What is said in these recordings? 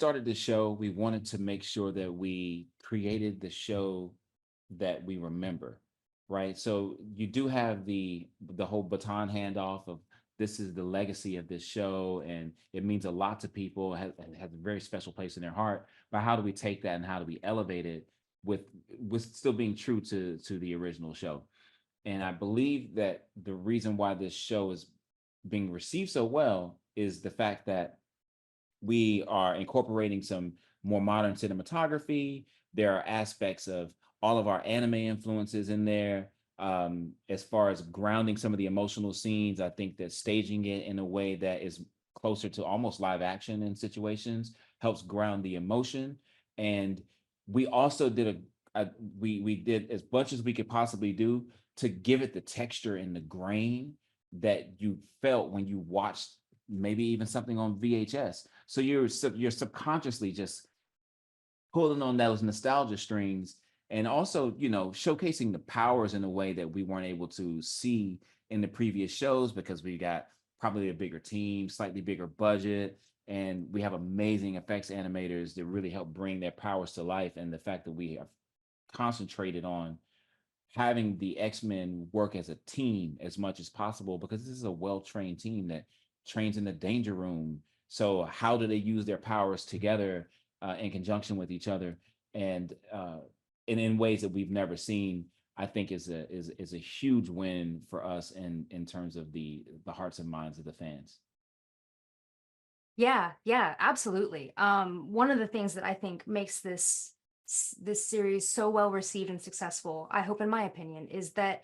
started the show, we wanted to make sure that we created the show that we remember, right? So you do have the whole baton handoff of this is the legacy of this show, and it means a lot to people, has a very special place in their heart. But how do we take that and how do we elevate it with still being true to the original show? And I believe that the reason why this show is being received so well is the fact that we are incorporating some more modern cinematography. There are aspects of all of our anime influences in there. As far as grounding some of the emotional scenes, I think that staging it in a way that is closer to almost live action in situations helps ground the emotion. And we also did we did as much as we could possibly do to give it the texture and the grain that you felt when you watched maybe even something on VHS. So you're subconsciously just pulling on those nostalgia strings, and also, showcasing the powers in a way that we weren't able to see in the previous shows because we got probably a bigger team, slightly bigger budget, and we have amazing effects animators that really help bring their powers to life. And the fact that we have concentrated on having the X-Men work as a team as much as possible, because this is a well-trained team that trains in the danger room. So how do they use their powers together in conjunction with each other, and in ways that we've never seen? I think is a huge win for us in terms of the hearts and minds of the fans. Yeah, yeah, absolutely. One of the things that I think makes this series so well received and successful, I hope in my opinion, is that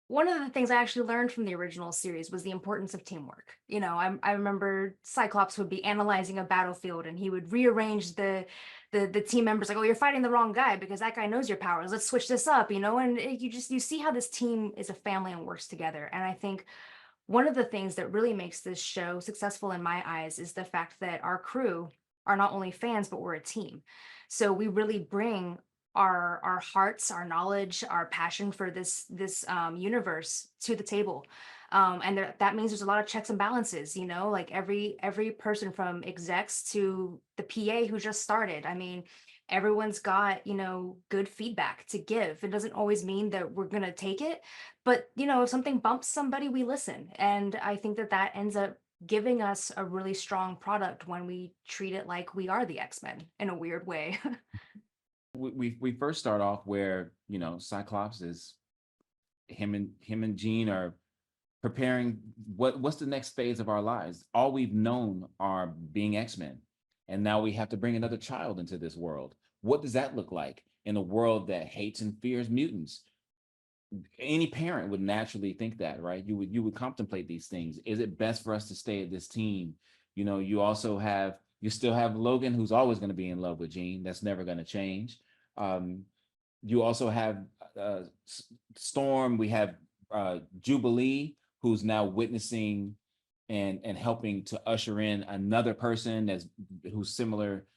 one of the things I actually learned from the original series was the importance of teamwork. I remember Cyclops would be analyzing a battlefield and he would rearrange the team members like, oh, you're fighting the wrong guy because that guy knows your powers. Let's switch this up, and you see how this team is a family and works together. And I think one of the things that really makes this show successful in my eyes is the fact that our crew are not only fans, but we're a team. So we really bring our hearts, our knowledge, our passion for this universe to the table. And that means there's a lot of checks and balances, like every person from execs to the PA who just started. I mean, everyone's got, good feedback to give. It doesn't always mean that we're going to take it, but, if something bumps somebody, we listen. And I think that that ends up giving us a really strong product when we treat it like we are the X-Men in a weird way. We first start off where Cyclops is him and Jean are preparing what's the next phase of our lives. All we've known are being X-Men, and now we have to bring another child into this world. What does that look like in a world that hates and fears mutants? Any parent would naturally think that, right? You would contemplate these things. Is it best for us to stay at this team? You still have Logan, who's always going to be in love with Jean. That's never going to change. um you also have uh Storm. We have Jubilee, who's now witnessing and helping to usher in another person who's similar.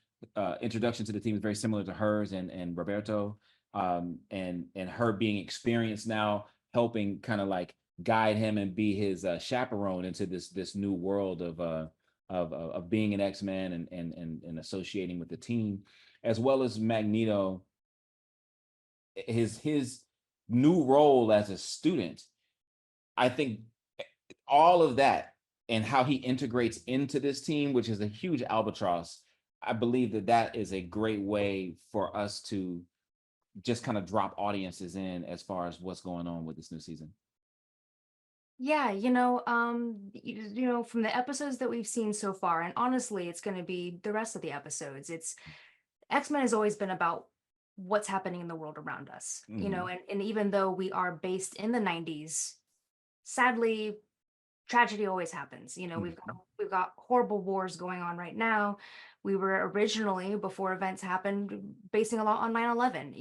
Introduction to the team is very similar to hers and Roberto. And her being experienced now, helping kind of like guide him and be his chaperone into this new world of being an X-Men and associating with the team, as well as Magneto, his new role as a student. I think all of that and how he integrates into this team, which is a huge albatross. I believe that that is a great way for us to just kind of drop audiences in as far as what's going on with this new season. Yeah, from the episodes that we've seen so far, and honestly, it's going to be the rest of the episodes. It's X-Men has always been about what's happening in the world around us, Mhm. and even though we are based in the 90s, sadly, tragedy always happens. Mhm. We've got horrible wars going on right now. We were originally, before events happened, basing a lot on 9/11.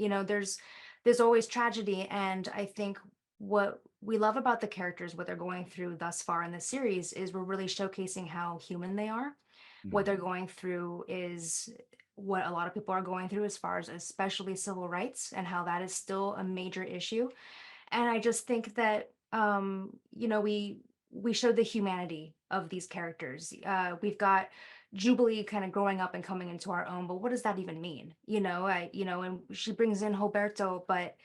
There's always tragedy, and I think what we love about the characters, what they're going through thus far in the series, is we're really showcasing how human they are. What they're Mhm. going through is what a lot of people are going through as far as especially civil rights and how that is still a major issue. And I just think that we we showed the humanity of these characters. We've got Jubilee kind of growing up and coming into our own, but what does that even mean? And she brings in Roberto, but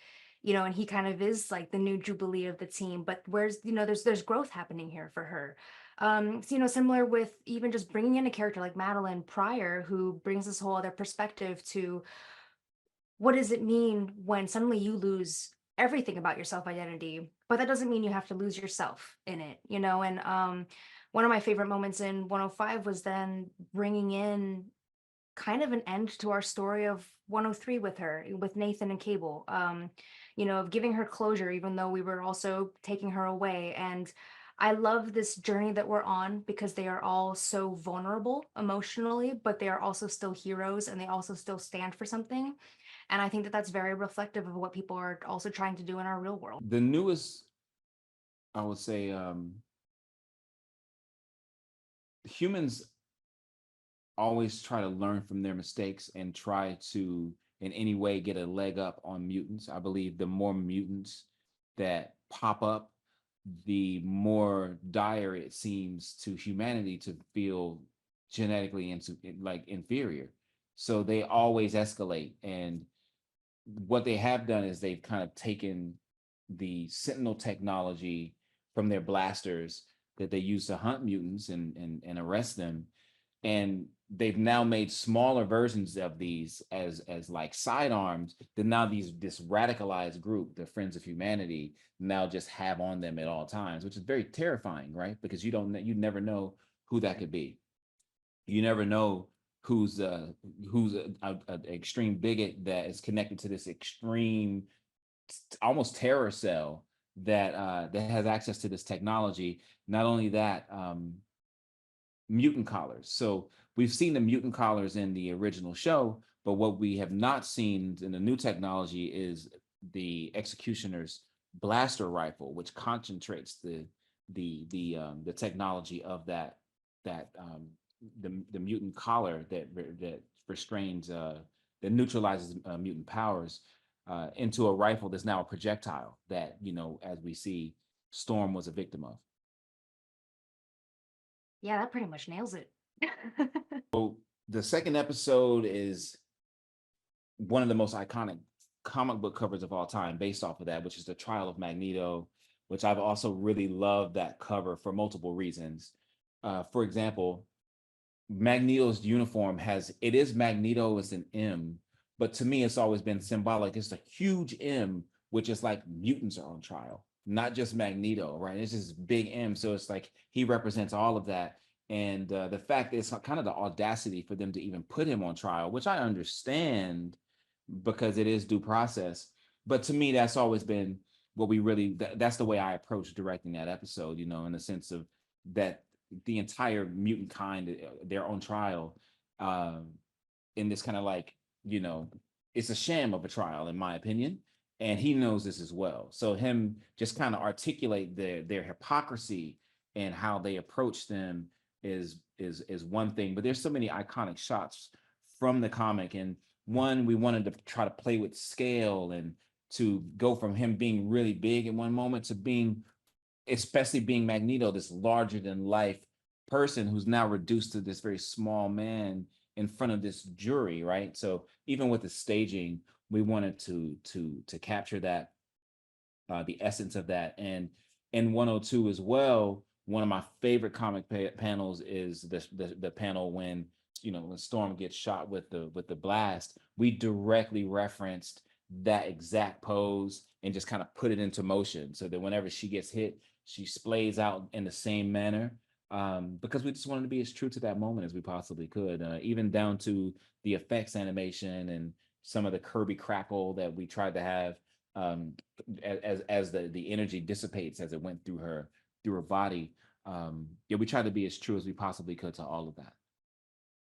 and he kind of is like the new Jubilee of the team. But there's growth happening here for her. So, similar with even just bringing in a character like Madeline Pryor, who brings this whole other perspective to what does it mean when suddenly you lose everything about your self identity, but that doesn't mean you have to lose yourself in it. And one of my favorite moments in 105 was then bringing in kind of an end to our story of 103 with her, with Nathan and Cable, of giving her closure, even though we were also taking her away. And I love this journey that we're on because they are all so vulnerable emotionally, but they are also still heroes and they also still stand for something. And I think that that's very reflective of what people are also trying to do in our real world. The newest, I would say, humans always try to learn from their mistakes and try to in any way get a leg up on mutants. I believe the more mutants that pop up, the more dire it seems to humanity to feel genetically like inferior. So they always escalate. And what they have done is they've kind of taken the Sentinel technology from their blasters that they use to hunt mutants and arrest them, and they've now made smaller versions of these as like sidearms that now this radicalized group, the Friends of Humanity, now just have on them at all times, which is very terrifying, right? Because you never know who that could be. You never know who's a extreme bigot that is connected to this extreme almost terror cell that has access to this technology. Not only that, mutant collars. So we've seen the mutant collars in the original show, but what we have not seen in the new technology is the executioner's blaster rifle, which concentrates the technology of the mutant collar that restrains that neutralizes mutant powers into a rifle that's now a projectile that, as we see, Storm was a victim of. Yeah, that pretty much nails it. So the second episode is one of the most iconic comic book covers of all time based off of that, which is the Trial of Magneto, which I've also really loved that cover for multiple reasons. For example, Magneto's uniform it is Magneto as an M, but to me, it's always been symbolic. It's a huge M, which is like mutants are on trial, not just Magneto, right? It's this big M. So it's like he represents all of that. And the fact that it's kind of the audacity for them to even put him on trial, which I understand because it is due process. But to me, that's always been what that's the way I approach directing that episode, in the sense of that the entire mutant kind, they're on trial in this kind of like, it's a sham of a trial, in my opinion. And he knows this as well. So him just kind of articulate their hypocrisy and how they approach them is one thing. But there's so many iconic shots from the comic. And one, we wanted to try to play with scale and to go from him being really big in one moment to being, especially being Magneto, this larger than life person who's now reduced to this very small man in front of this jury, right? So even with the staging, we wanted to capture that, the essence of that. And in 102 as well, one of my favorite comic panels is the panel when, when Storm gets shot with the blast. We directly referenced that exact pose and just kind of put it into motion so that whenever she gets hit, she splays out in the same manner, because we just wanted to be as true to that moment as we possibly could, even down to the effects animation and some of the Kirby crackle that we tried to have, as the energy dissipates as it went through her body. Yeah, we tried to be as true as we possibly could to all of that.